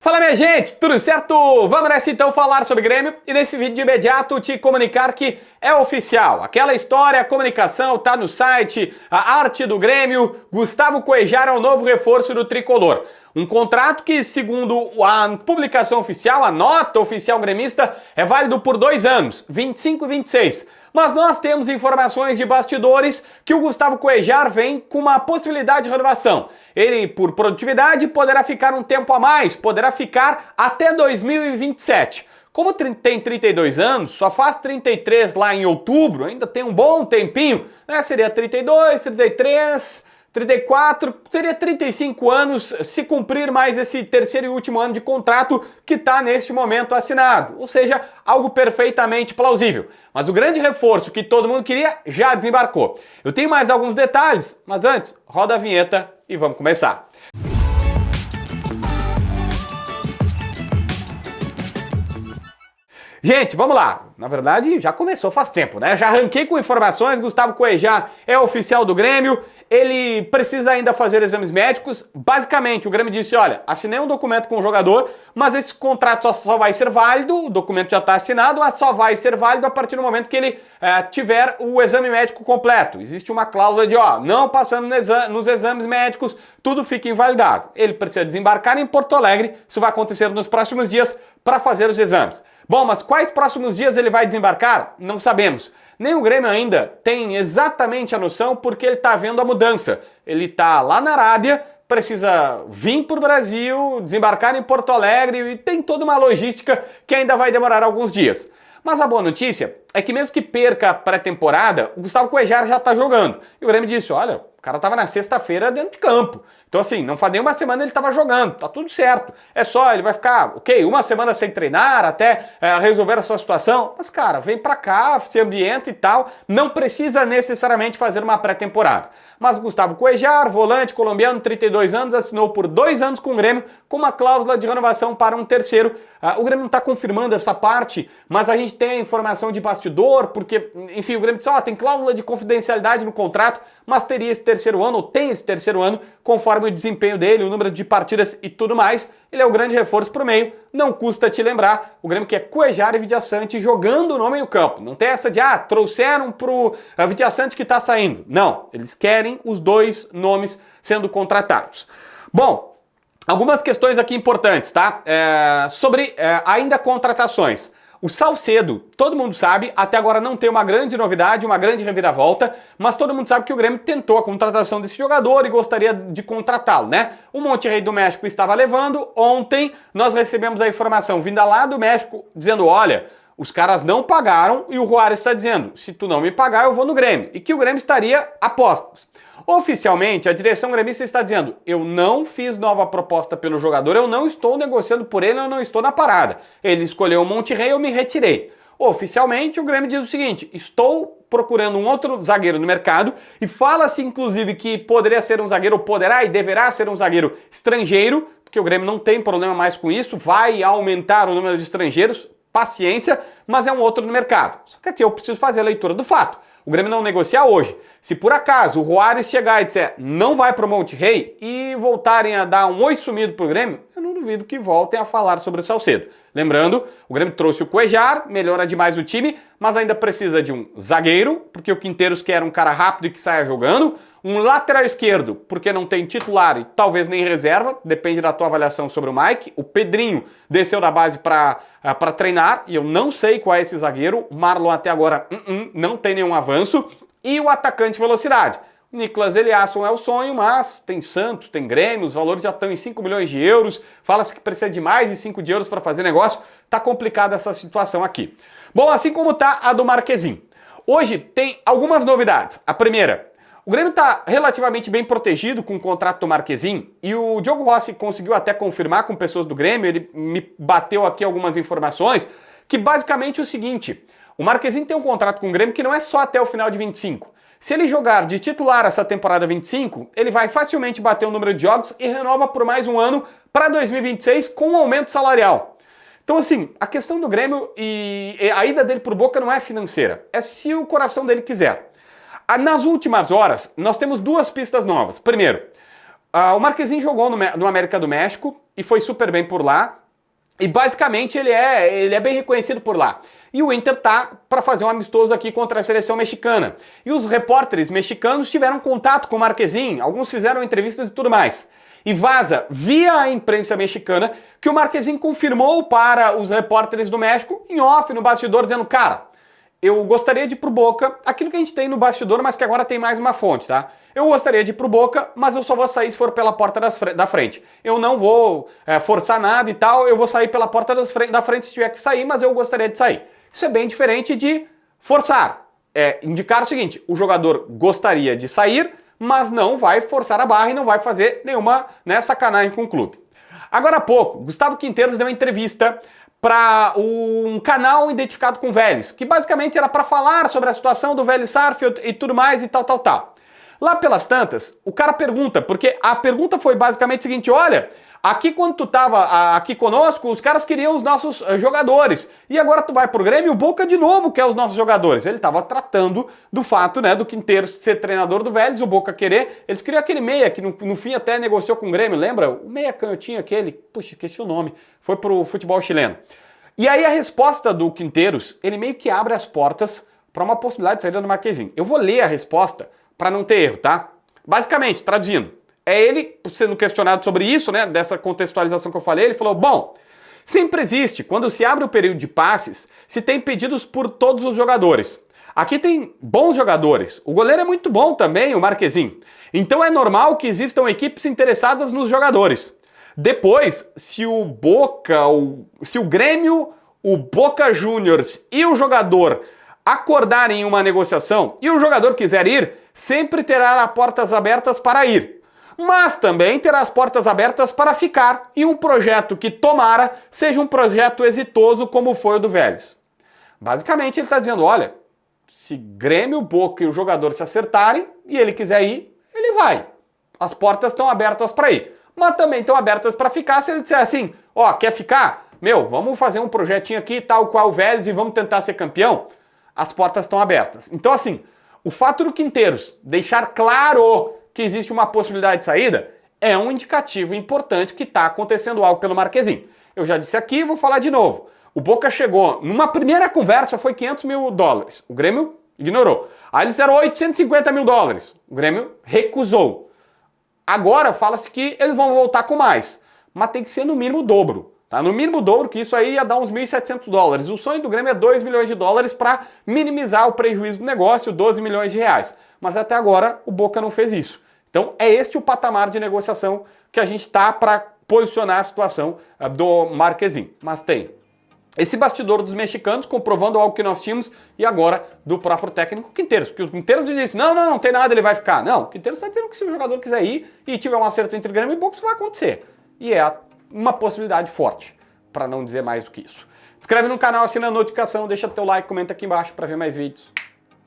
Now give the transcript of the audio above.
Fala minha gente, tudo certo? Vamos nessa então falar sobre Grêmio e nesse vídeo de imediato te comunicar que é oficial. Aquela história, a comunicação tá no site, a arte do Grêmio, Gustavo Cuéllar é o novo reforço do Tricolor. Um contrato que, segundo a publicação oficial, a nota oficial gremista, é válido por 2 anos, 25 e 26. Mas nós temos informações de bastidores que o Gustavo Cuéllar vem com uma possibilidade de renovação. Ele, por produtividade, poderá ficar um tempo a mais, poderá ficar até 2027. Como tem 32 anos, só faz 33 lá em outubro, ainda tem um bom tempinho, né? Seria 32, 33, 34, teria 35 anos se cumprir mais esse terceiro e último ano de contrato que está neste momento assinado. Ou seja, algo perfeitamente plausível. Mas o grande reforço que todo mundo queria já desembarcou. Eu tenho mais alguns detalhes, mas antes, roda a vinheta e vamos começar. Gente, vamos lá. Na verdade, já começou faz tempo, né? Já arranquei com informações, Gustavo Cuéllar é oficial do Grêmio, ele precisa ainda fazer exames médicos. Basicamente, o Grêmio disse, olha, assinei um documento com o jogador, mas esse contrato só vai ser válido, o documento já está assinado, mas só vai ser válido a partir do momento que ele tiver o exame médico completo. Existe uma cláusula de, não passando nos exames médicos, tudo fica invalidado. Ele precisa desembarcar em Porto Alegre, isso vai acontecer nos próximos dias, para fazer os exames. Bom, mas quais próximos dias ele vai desembarcar? Não sabemos. Nem o Grêmio ainda tem exatamente a noção porque ele está vendo a mudança. Ele está lá na Arábia, precisa vir para o Brasil, desembarcar em Porto Alegre e tem toda uma logística que ainda vai demorar alguns dias. Mas a boa notícia é que mesmo que perca a pré-temporada, o Gustavo Cuéllar já está jogando. E o Grêmio disse, olha, o cara estava na sexta-feira dentro de campo. Então assim, não faz nem uma semana ele estava jogando, tá tudo certo. É só, ele vai ficar, uma semana sem treinar até resolver a sua situação. Mas cara, vem pra cá, se ambienta e tal, não precisa necessariamente fazer uma pré-temporada. Mas Gustavo Cuéllar, volante colombiano, 32 anos, assinou por 2 anos com o Grêmio, com uma cláusula de renovação para um terceiro. O Grêmio não está confirmando essa parte, mas a gente tem a informação de bastidor, porque, enfim, o Grêmio disse, tem cláusula de confidencialidade no contrato, mas teria esse terceiro ano, ou tem esse terceiro ano, conforme o desempenho dele, o número de partidas e tudo mais. Ele é o grande reforço para o meio, não custa te lembrar, o Grêmio quer Cuéllar e Vidiaçante jogando no meio campo. Não tem essa de, trouxeram pro Vidiaçante que está saindo. Não, eles querem os dois nomes sendo contratados. Bom, algumas questões aqui importantes, tá? Sobre ainda contratações. O Salcedo, todo mundo sabe, até agora não tem uma grande novidade, uma grande reviravolta, mas todo mundo sabe que o Grêmio tentou a contratação desse jogador e gostaria de contratá-lo, né? O Monterrey do México estava levando, ontem nós recebemos a informação vinda lá do México dizendo, olha, os caras não pagaram e o Juárez está dizendo, se tu não me pagar eu vou no Grêmio, e que o Grêmio estaria a postos. Oficialmente, a direção gremista está dizendo, eu não fiz nova proposta pelo jogador, eu não estou negociando por ele, eu não estou na parada. Ele escolheu o Monterrey, eu me retirei. Oficialmente, o Grêmio diz o seguinte, estou procurando um outro zagueiro no mercado e fala-se, inclusive, que poderia ser um zagueiro, poderá e deverá ser um zagueiro estrangeiro, porque o Grêmio não tem problema mais com isso, vai aumentar o número de estrangeiros, paciência, mas é um outro no mercado. Só que aqui eu preciso fazer a leitura do fato. O Grêmio não negocia hoje. Se por acaso o Juárez chegar e disser não vai pro Monterrey e voltarem a dar um oi sumido pro Grêmio, eu não duvido que voltem a falar sobre o Salcedo. Lembrando, o Grêmio trouxe o Cuéllar, melhora demais o time, mas ainda precisa de um zagueiro, porque o Quinteiros quer um cara rápido e que saia jogando, um lateral esquerdo, porque não tem titular e talvez nem reserva, depende da tua avaliação sobre o Mike. O Pedrinho desceu da base para treinar e eu não sei qual é esse zagueiro. O Marlon até agora não tem nenhum avanço. E o atacante velocidade. O Nicolas Eliasson é o sonho, mas tem Santos, tem Grêmio, os valores já estão em 5 milhões de euros, fala-se que precisa de mais de 5 de euros para fazer negócio, tá complicada essa situação aqui. Bom, assim como tá a do Marquezin. Hoje tem algumas novidades. A primeira, o Grêmio está relativamente bem protegido com o contrato do Marquezin e o Diogo Rossi conseguiu até confirmar com pessoas do Grêmio, ele me bateu aqui algumas informações, que basicamente é o seguinte, o Marquezin tem um contrato com o Grêmio que não é só até o final de 25. Se ele jogar de titular essa temporada 25, ele vai facilmente bater o número de jogos e renova por mais um ano para 2026 com um aumento salarial. Então assim, a questão do Grêmio e a ida dele por Boca não é financeira, é se o coração dele quiser. Nas últimas horas, nós temos duas pistas novas. Primeiro, o Marquezin jogou no América do México e foi super bem por lá. E basicamente ele é bem reconhecido por lá. E o Inter tá para fazer um amistoso aqui contra a seleção mexicana. E os repórteres mexicanos tiveram contato com o Marquezin, alguns fizeram entrevistas e tudo mais. E vaza via a imprensa mexicana que o Marquezin confirmou para os repórteres do México, em off, no bastidor, dizendo, cara, eu gostaria de ir pro Boca, aquilo que a gente tem no bastidor, mas que agora tem mais uma fonte, tá? Eu gostaria de ir pro Boca, mas eu só vou sair se for pela porta da frente. Eu não vou forçar nada e tal, eu vou sair pela porta da frente se tiver que sair, mas eu gostaria de sair. Isso é bem diferente de forçar. É indicar o seguinte, o jogador gostaria de sair, mas não vai forçar a barra e não vai fazer nenhuma sacanagem com o clube. Agora há pouco, Gustavo Quinteiros deu uma entrevista para um canal identificado com o Vélez, que basicamente era para falar sobre a situação do Vélez Sarsfield e tudo mais e tal. Lá pelas tantas, o cara pergunta, porque a pergunta foi basicamente o seguinte, olha, aqui quando tu tava aqui conosco, os caras queriam os nossos jogadores, e agora tu vai pro Grêmio, o Boca de novo quer os nossos jogadores. Ele tava tratando do fato, do Quinteiros ser treinador do Vélez, o Boca querer, eles queriam aquele meia, que no fim até negociou com o Grêmio, lembra? O meia canhotinho aquele, puxa, esqueci o nome, foi pro futebol chileno. E aí a resposta do Quinteiros, ele meio que abre as portas para uma possibilidade de saída do Marquezin. Eu vou ler a resposta para não ter erro, tá? Basicamente, traduzindo, é ele sendo questionado sobre isso, dessa contextualização que eu falei, ele falou, bom, sempre existe, quando se abre o período de passes, se tem pedidos por todos os jogadores. Aqui tem bons jogadores, o goleiro é muito bom também, o Marquezin. Então é normal que existam equipes interessadas nos jogadores. Depois, se o Grêmio, o Boca Juniors e o jogador acordarem em uma negociação e o jogador quiser ir, sempre terá as portas abertas para ir. Mas também terá as portas abertas para ficar em um projeto que tomara seja um projeto exitoso como foi o do Vélez. Basicamente ele está dizendo, olha, se Grêmio, Boca e o jogador se acertarem e ele quiser ir, ele vai. As portas estão abertas para ir. Mas também estão abertas para ficar se ele disser assim, ó, quer ficar? Meu, vamos fazer um projetinho aqui tal qual o Vélez e vamos tentar ser campeão? As portas estão abertas. Então assim, o fato do Quinteiros deixar claro que existe uma possibilidade de saída é um indicativo importante que está acontecendo algo pelo Marquezin. Eu já disse aqui e vou falar de novo. O Boca chegou, numa primeira conversa foi $500 mil. O Grêmio ignorou. Aí eles disseram $850 mil. O Grêmio recusou. Agora fala-se que eles vão voltar com mais, mas tem que ser no mínimo o dobro. Tá? No mínimo o dobro, que isso aí ia dar uns $1.700. O sonho do Grêmio é $2 milhões para minimizar o prejuízo do negócio, R$12 milhões. Mas até agora o Boca não fez isso. Então é este o patamar de negociação que a gente está para posicionar a situação do Marquezin. Mas tem esse bastidor dos mexicanos comprovando algo que nós tínhamos e agora do próprio técnico Quinteiros. Porque o Quinteiros disse, não tem nada, ele vai ficar. Não, o Quinteiros está dizendo que se o jogador quiser ir e tiver um acerto entre Grêmio e Boca, isso vai acontecer. E é uma possibilidade forte, para não dizer mais do que isso. Se inscreve no canal, assina a notificação, deixa teu like, comenta aqui embaixo para ver mais vídeos.